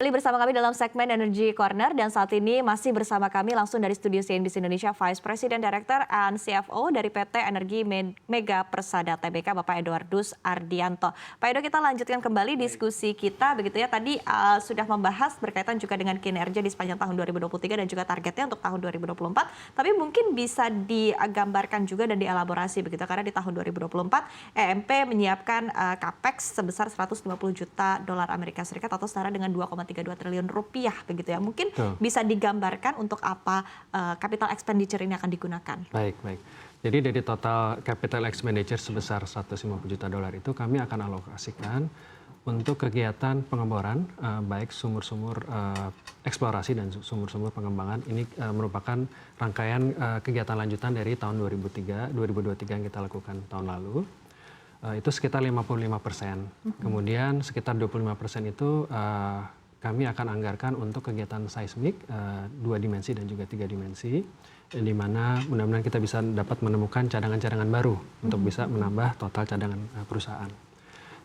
Kembali bersama kami dalam segmen Energy Corner dan saat ini masih bersama kami langsung dari studio CNBC Indonesia Vice President Director and CFO dari PT Energi Mega Persada Tbk Bapak Eduardus Ardianto. Pak Edo, kita lanjutkan kembali diskusi kita begitu ya. Tadi sudah membahas berkaitan juga dengan kinerja di sepanjang tahun 2023 dan juga targetnya untuk tahun 2024. Tapi mungkin bisa digambarkan juga dan dielaborasi begitu karena di tahun 2024 EMP menyiapkan capex sebesar 150 juta dolar Amerika Serikat atau setara dengan 2,32 triliun rupiah begitu ya. Mungkin bisa digambarkan untuk apa capital expenditure ini akan digunakan. Baik. Jadi dari total capital expenditure sebesar 150 juta dolar itu kami akan alokasikan untuk kegiatan pengeboran baik sumur-sumur eksplorasi dan sumur-sumur pengembangan. Ini merupakan rangkaian kegiatan lanjutan dari tahun 2023 yang kita lakukan tahun lalu. Itu sekitar 55%. Kemudian sekitar 25% itu kami akan anggarkan untuk kegiatan seismik 2 dimensi dan juga 3 dimensi, di mana mudah-mudahan kita bisa dapat menemukan cadangan-cadangan baru untuk bisa menambah total cadangan perusahaan.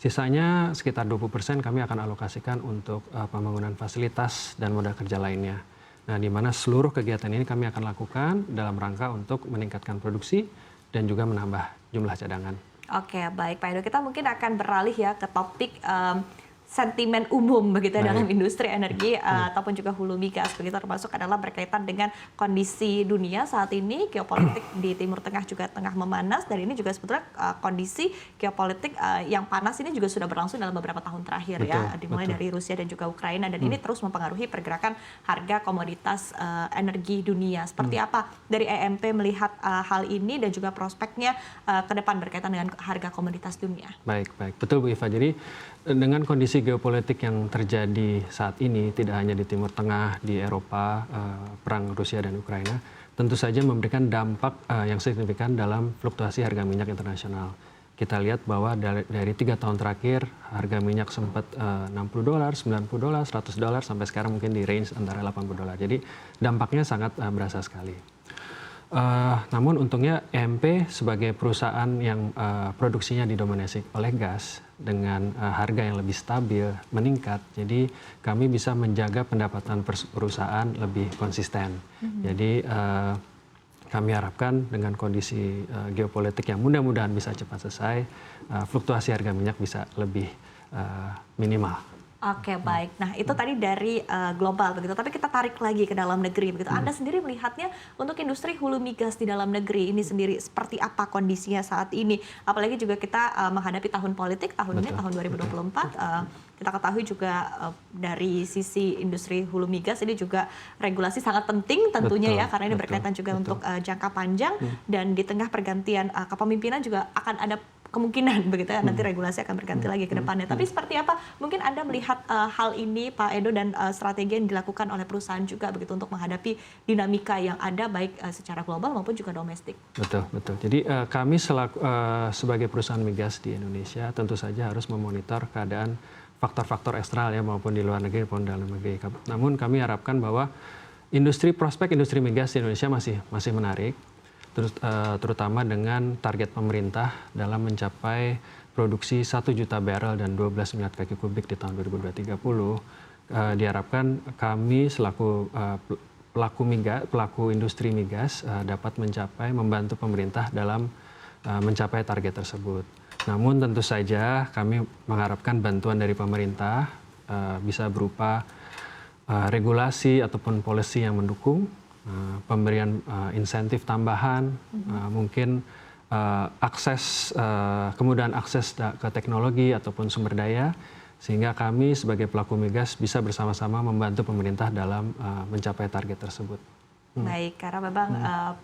Sisanya sekitar 20% kami akan alokasikan untuk pembangunan fasilitas dan modal kerja lainnya. Nah, di mana seluruh kegiatan ini kami akan lakukan dalam rangka untuk meningkatkan produksi dan juga menambah jumlah cadangan. Oke, baik Pak Edo. Kita mungkin akan beralih ya ke topik sentimen umum begitu dalam industri energi ataupun juga hulu migas begitu, termasuk adalah berkaitan dengan kondisi dunia saat ini, geopolitik di Timur Tengah juga tengah memanas, dan ini juga sebetulnya kondisi geopolitik yang panas ini juga sudah berlangsung dalam beberapa tahun terakhir dimulai dari Rusia dan juga Ukraina, dan ini terus mempengaruhi pergerakan harga komoditas energi dunia. Seperti apa dari EMP melihat hal ini dan juga prospeknya ke depan berkaitan dengan harga komoditas dunia? Baik, betul Bu Iva. Jadi dengan kondisi geopolitik yang terjadi saat ini, tidak hanya di Timur Tengah, di Eropa, perang Rusia dan Ukraina, tentu saja memberikan dampak yang signifikan dalam fluktuasi harga minyak internasional. Kita lihat bahwa dari 3 tahun terakhir, harga minyak sempat $60, $90, $100, sampai sekarang mungkin di range antara $80. Jadi dampaknya sangat berasa sekali. Namun untungnya EMP sebagai perusahaan yang produksinya didominasi oleh gas dengan harga yang lebih stabil meningkat, jadi kami bisa menjaga pendapatan perusahaan lebih konsisten. Jadi kami harapkan dengan kondisi geopolitik yang mudah-mudahan bisa cepat selesai, fluktuasi harga minyak bisa lebih minimal. Oke, baik. Nah, itu tadi dari global begitu. Tapi kita tarik lagi ke dalam negeri begitu. Anda sendiri melihatnya untuk industri hulu migas di dalam negeri ini sendiri seperti apa kondisinya saat ini? Apalagi juga kita menghadapi tahun politik tahun ini, tahun 2024. Kita ketahui juga dari sisi industri hulu migas ini juga regulasi sangat penting tentunya ya, karena ini berkaitan juga untuk jangka panjang, dan di tengah pergantian kepemimpinan juga akan ada kemungkinan begitu ya, nanti regulasi akan berganti lagi ke depannya. Tapi seperti apa mungkin Anda melihat hal ini Pak Edo, dan strategi yang dilakukan oleh perusahaan juga begitu untuk menghadapi dinamika yang ada baik secara global maupun juga domestik? Betul. Jadi kami sebagai perusahaan migas di Indonesia tentu saja harus memonitor keadaan faktor-faktor eksternal ya, maupun di luar negeri maupun dalam negeri. Namun kami harapkan bahwa prospek industri migas di Indonesia masih menarik, terutama dengan target pemerintah dalam mencapai produksi 1 juta barrel dan 12 miliar kaki kubik di tahun 2030. Diharapkan kami selaku pelaku industri migas dapat membantu pemerintah dalam mencapai target tersebut. Namun tentu saja kami mengharapkan bantuan dari pemerintah bisa berupa regulasi ataupun policy yang mendukung, pemberian insentif tambahan, mungkin kemudahan akses ke teknologi ataupun sumber daya, sehingga kami sebagai pelaku migas bisa bersama-sama membantu pemerintah dalam mencapai target tersebut. Baik, karena memang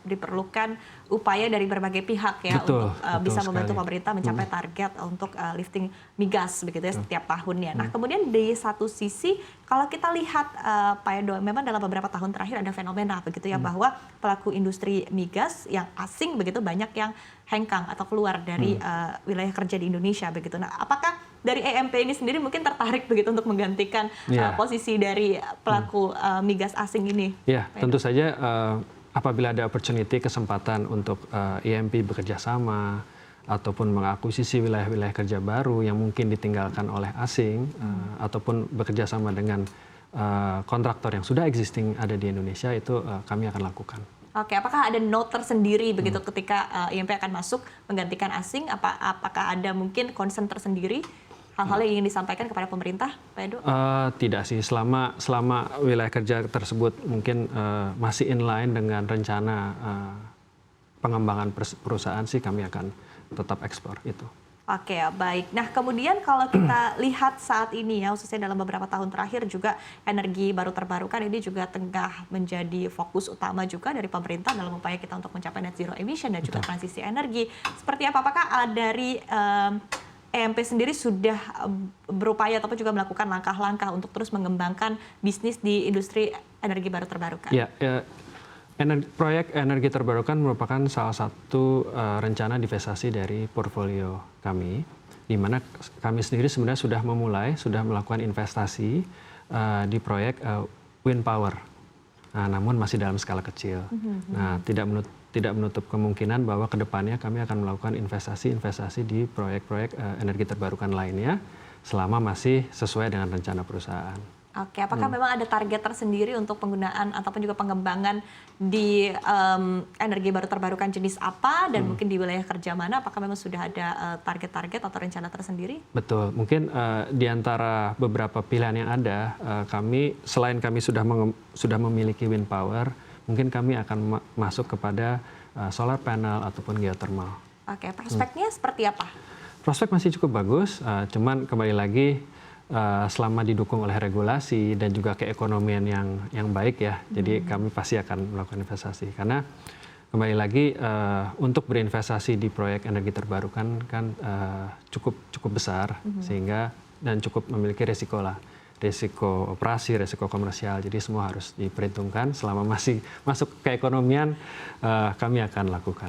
diperlukan upaya dari berbagai pihak ya, untuk bisa membantu pemerintah mencapai target untuk lifting migas begitu ya setiap tahunnya. Nah, kemudian di satu sisi kalau kita lihat Pak Edo, memang dalam beberapa tahun terakhir ada fenomena begitu ya, bahwa pelaku industri migas yang asing begitu banyak yang hengkang atau keluar dari wilayah kerja di Indonesia begitu. Nah, apakah dari EMP ini sendiri mungkin tertarik begitu untuk menggantikan posisi dari pelaku migas asing ini? Ya, tentu saja apabila ada kesempatan untuk EMP bekerja sama ataupun mengakuisisi wilayah-wilayah kerja baru yang mungkin ditinggalkan oleh asing, ataupun bekerja sama dengan kontraktor yang sudah existing ada di Indonesia itu kami akan lakukan. Oke, apakah ada note tersendiri begitu ketika IMP akan masuk menggantikan asing? Apakah ada mungkin concern tersendiri hal-hal yang ingin disampaikan kepada pemerintah, Pak Edo? Tidak sih, selama wilayah kerja tersebut mungkin masih inline dengan rencana pengembangan perusahaan sih, kami akan tetap ekspor itu. Oke, baik. Nah, kemudian kalau kita lihat saat ini ya, khususnya dalam beberapa tahun terakhir juga energi baru terbarukan ini juga tengah menjadi fokus utama juga dari pemerintah dalam upaya kita untuk mencapai net zero emission dan juga transisi energi. Seperti apa? Apakah dari EMP sendiri sudah berupaya ataupun juga melakukan langkah-langkah untuk terus mengembangkan bisnis di industri energi baru terbarukan? Ya, proyek energi terbarukan merupakan salah satu rencana divestasi dari portfolio kami, di mana kami sendiri sebenarnya sudah melakukan investasi di proyek wind power, namun masih dalam skala kecil. Nah, tidak menutup kemungkinan bahwa kedepannya kami akan melakukan investasi di proyek-proyek energi terbarukan lainnya, selama masih sesuai dengan rencana perusahaan. Oke, apakah memang ada target tersendiri untuk penggunaan ataupun juga pengembangan di energi baru terbarukan jenis apa dan mungkin di wilayah kerja mana? Apakah memang sudah ada target-target atau rencana tersendiri? Betul, mungkin di antara beberapa pilihan yang ada, selain kami sudah memiliki wind power, mungkin kami akan masuk kepada solar panel ataupun geothermal. Oke, prospeknya seperti apa? Prospek masih cukup bagus, cuman kembali lagi selama didukung oleh regulasi dan juga keekonomian yang baik ya, jadi kami pasti akan melakukan investasi. Karena kembali lagi untuk berinvestasi di proyek energi terbarukan kan cukup besar, sehingga dan cukup memiliki resiko operasi, resiko komersial. Jadi semua harus diperhitungkan. Selama masih masuk keekonomian, kami akan lakukan.